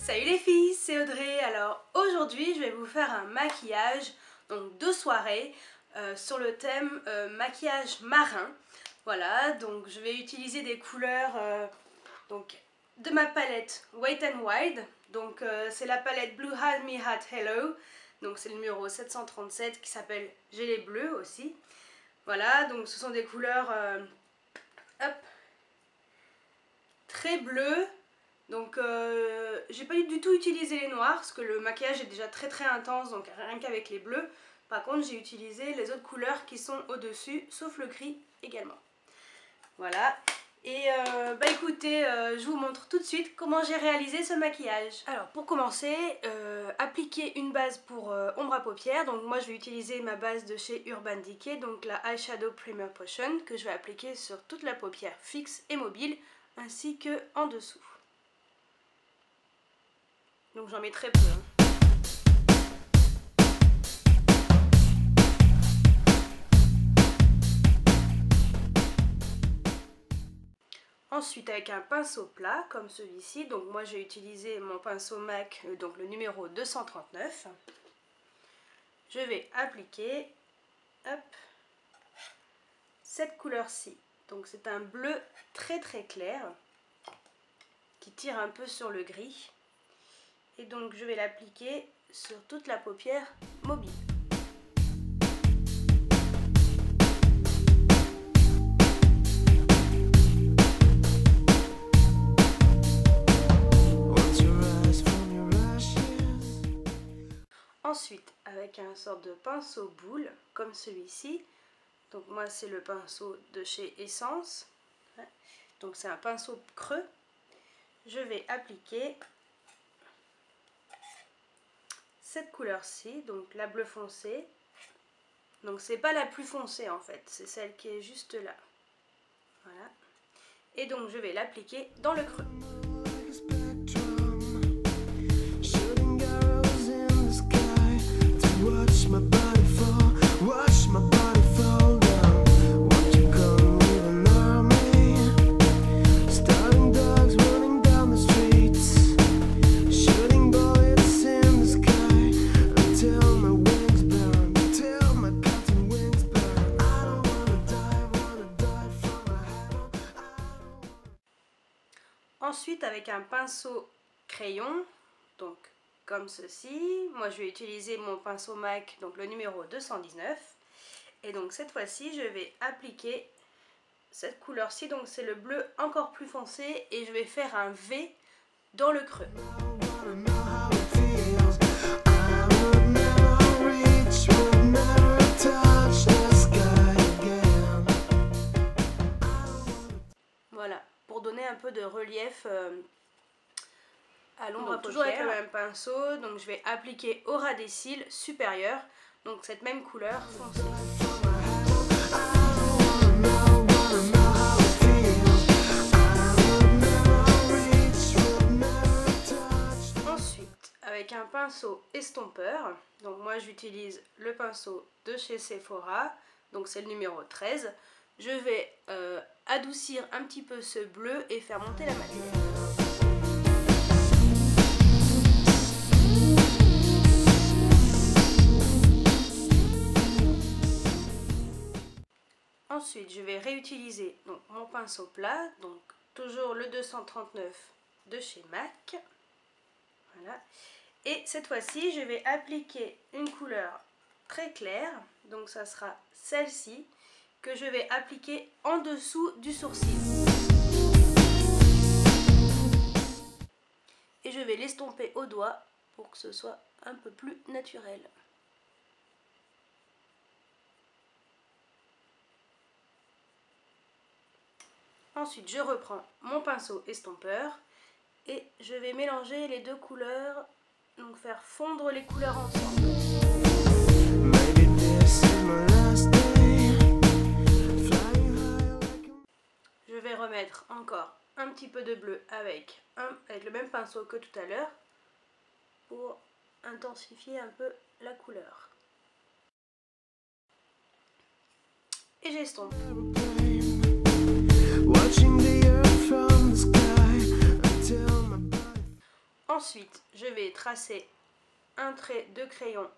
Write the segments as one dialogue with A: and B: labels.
A: Salut les filles, c'est Audrey. Alors aujourd'hui je vais vous faire un maquillage donc de soirée sur le thème maquillage marin. Voilà, donc je vais utiliser des couleurs donc, de ma palette Wet n Wild. Donc c'est la palette Blue Had Me Hat Hello. Donc c'est le numéro 737 qui s'appelle Gelée Bleue aussi. Voilà, donc ce sont des couleurs hop, très bleues. Donc j'ai pas du tout utilisé les noirs parce que le maquillage est déjà très intense, donc rien qu'avec les bleus. Par contre j'ai utilisé les autres couleurs qui sont au dessus, sauf le gris également. Voilà. Et écoutez, je vous montre tout de suite comment j'ai réalisé ce maquillage. Alors pour commencer, appliquer une base pour ombre à paupières. Donc moi je vais utiliser ma base de chez Urban Decay, donc la Eyeshadow Primer Potion, que je vais appliquer sur toute la paupière fixe et mobile, ainsi que en dessous. Donc j'en mets très peu. Ensuite avec un pinceau plat comme celui-ci, donc moi j'ai utilisé mon pinceau MAC, donc le numéro 239. Je vais appliquer hop, cette couleur-ci. Donc c'est un bleu très clair qui tire un peu sur le gris. Et donc je vais l'appliquer sur toute la paupière mobile. Ensuite, avec un sorte de pinceau boule, comme celui-ci, donc moi c'est le pinceau de chez Essence, donc c'est un pinceau creux, je vais appliquer cette couleur-ci, donc la bleu foncé. Donc c'est pas la plus foncée en fait, c'est celle qui est juste là. Voilà. Et donc je vais l'appliquer dans le creux. Ensuite avec un pinceau crayon, donc comme ceci, moi je vais utiliser mon pinceau MAC, donc le numéro 219. Et donc cette fois-ci je vais appliquer cette couleur-ci, donc c'est le bleu encore plus foncé, et je vais faire un V dans le creux. Voilà, pour donner un peu de relief à l'ombre à paupières. Toujours avec le même pinceau, donc je vais appliquer au ras des cils supérieurs, donc cette même couleur foncée. Ensuite, avec un pinceau estompeur, donc moi j'utilise le pinceau de chez Sephora, donc c'est le numéro 13. Je vais adoucir un petit peu ce bleu et faire monter la matière. Ensuite, je vais réutiliser donc, mon pinceau plat, donc toujours le 239 de chez MAC. Voilà. Et cette fois-ci, je vais appliquer une couleur très claire, donc ça sera celle-ci, que je vais appliquer en dessous du sourcil. Et je vais l'estomper au doigt pour que ce soit un peu plus naturel. Ensuite, je reprends mon pinceau estompeur et je vais mélanger les deux couleurs, donc faire fondre les couleurs ensemble. Je vais remettre encore un petit peu de bleu avec le même pinceau que tout à l'heure pour intensifier un peu la couleur. Et j'estompe. Ensuite, Ensuite, je vais tracer un trait de crayon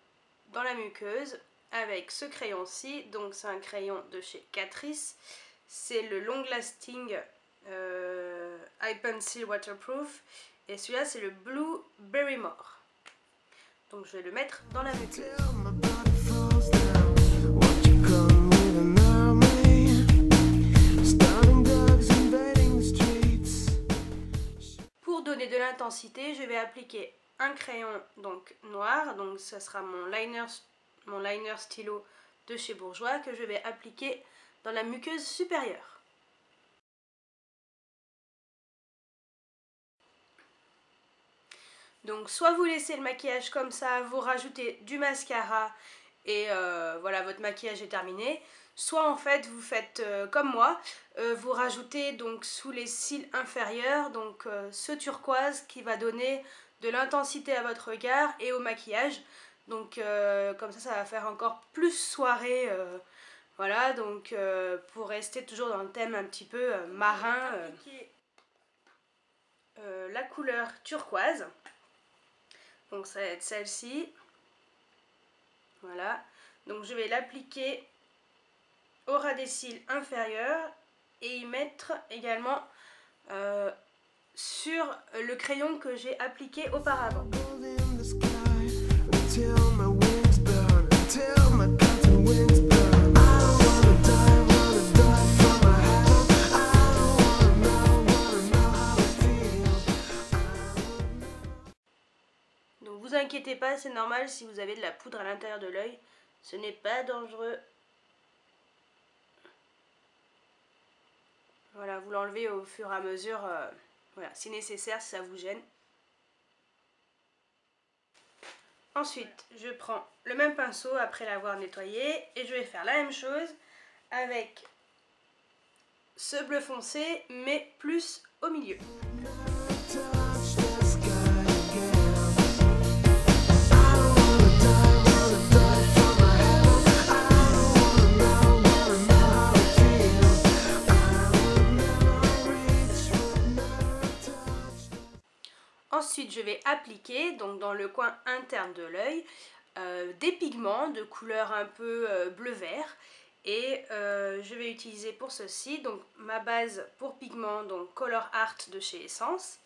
A: dans la muqueuse avec ce crayon-ci. Donc c'est un crayon de chez Catrice. C'est le Long Lasting Eye Pencil Waterproof. Et celui-là, c'est le Blue Berrymore. Donc je vais le mettre dans la muqueuse. Pour donner de l'intensité, je vais appliquer un crayon donc noir, donc ça sera mon liner stylo de chez Bourjois que je vais appliquer dans la muqueuse supérieure. Donc soit vous laissez le maquillage comme ça, vous rajoutez du mascara et voilà, votre maquillage est terminé. Soit en fait vous faites comme moi, vous rajoutez donc sous les cils inférieurs donc ce turquoise qui va donner de l'intensité à votre regard et au maquillage. Donc comme ça va faire encore plus soirée. Voilà, donc pour rester toujours dans le thème un petit peu marin, la couleur turquoise. Donc ça va être celle-ci. Voilà. Donc je vais l'appliquer au ras des cils inférieurs et y mettre également sur le crayon que j'ai appliqué auparavant. Donc vous inquiétez pas, c'est normal si vous avez de la poudre à l'intérieur de l'œil, ce n'est pas dangereux. Voilà, vous l'enlevez au fur et à mesure, voilà, si nécessaire, si ça vous gêne. Ensuite, je prends le même pinceau après l'avoir nettoyé et je vais faire la même chose avec ce bleu foncé, mais plus au milieu. Ensuite, je vais appliquer donc dans le coin interne de l'œil des pigments de couleur un peu bleu-vert. Et je vais utiliser pour ceci donc ma base pour pigments, donc Color Art de chez Essence.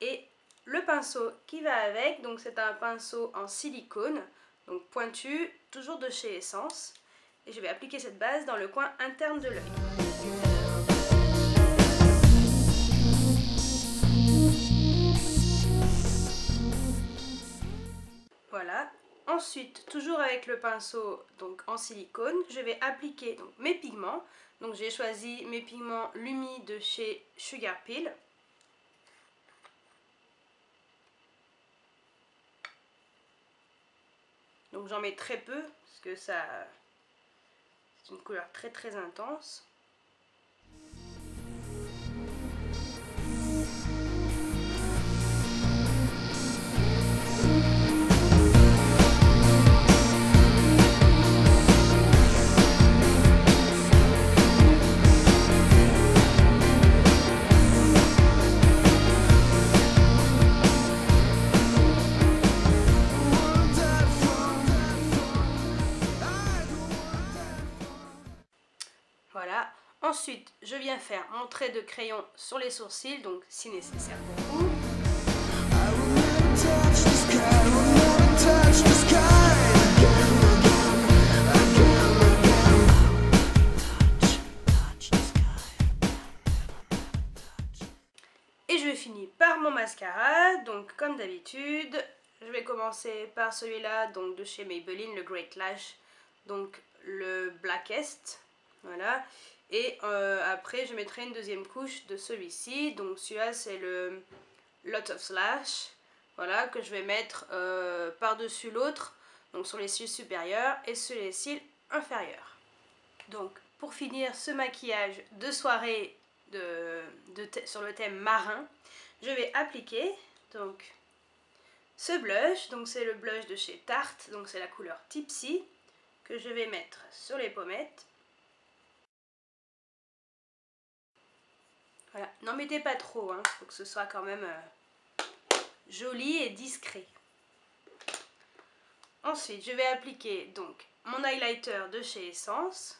A: Et le pinceau qui va avec, donc c'est un pinceau en silicone, donc pointu, toujours de chez Essence. Et je vais appliquer cette base dans le coin interne de l'œil. Voilà. Ensuite, toujours avec le pinceau donc en silicone, je vais appliquer donc mes pigments. Donc j'ai choisi mes pigments Lumi de chez Sugar Pill. Donc j'en mets très peu parce que ça c'est une couleur très très intense. Voilà. Ensuite, je viens faire mon trait de crayon sur les sourcils, donc si nécessaire pour vous. Et je finis par mon mascara, donc comme d'habitude, je vais commencer par celui-là, donc de chez Maybelline, le Great Lash, donc le Blackest, voilà. Et après je mettrai une deuxième couche de celui-ci, donc celui-là c'est le Lot of Slash, voilà, que je vais mettre par-dessus l'autre, donc sur les cils supérieurs et sur les cils inférieurs. Donc pour finir ce maquillage de soirée sur le thème marin, je vais appliquer donc ce blush, donc c'est le blush de chez Tarte, donc c'est la couleur Tipsy, que je vais mettre sur les pommettes. Voilà, n'en mettez pas trop, hein, faut que ce soit quand même joli et discret. Ensuite, je vais appliquer donc mon highlighter de chez Essence.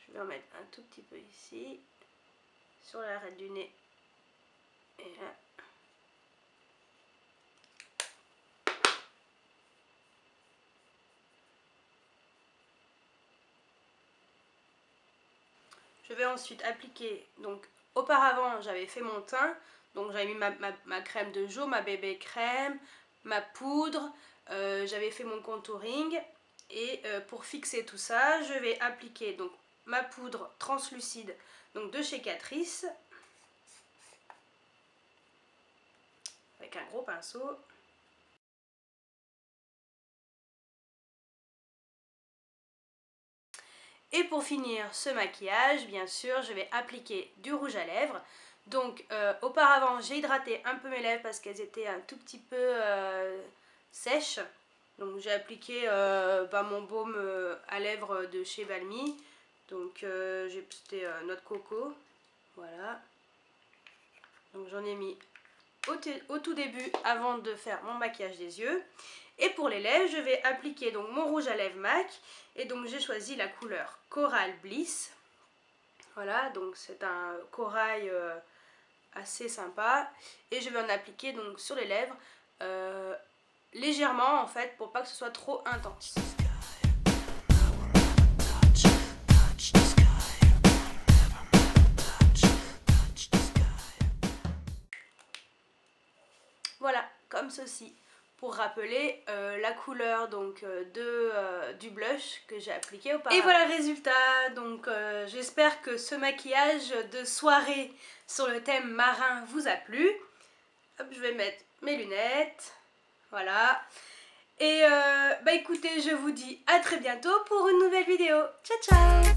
A: Je vais en mettre un tout petit peu ici, sur l'arête du nez. Et là. Je vais ensuite appliquer, donc auparavant j'avais fait mon teint, donc j'avais mis ma crème de jour, ma bébé crème, ma poudre, j'avais fait mon contouring et pour fixer tout ça, je vais appliquer donc ma poudre translucide donc de chez Catrice avec un gros pinceau. Et pour finir ce maquillage, bien sûr, je vais appliquer du rouge à lèvres. Donc auparavant, j'ai hydraté un peu mes lèvres parce qu'elles étaient un tout petit peu sèches. Donc j'ai appliqué mon baume à lèvres de chez Balmy. Donc c'était noix de coco. Voilà. Donc j'en ai mis au tout début avant de faire mon maquillage des yeux. Et pour les lèvres, je vais appliquer donc mon rouge à lèvres MAC. Et donc j'ai choisi la couleur Coral Bliss. Voilà, donc c'est un corail assez sympa. Et je vais en appliquer donc sur les lèvres légèrement en fait pour pas que ce soit trop intense. Voilà, comme ceci. Pour rappeler la couleur donc du blush que j'ai appliqué auparavant. Et voilà le résultat. Donc j'espère que ce maquillage de soirée sur le thème marin vous a plu. Hop, je vais mettre mes lunettes. Voilà. Et écoutez, je vous dis à très bientôt pour une nouvelle vidéo. Ciao ciao.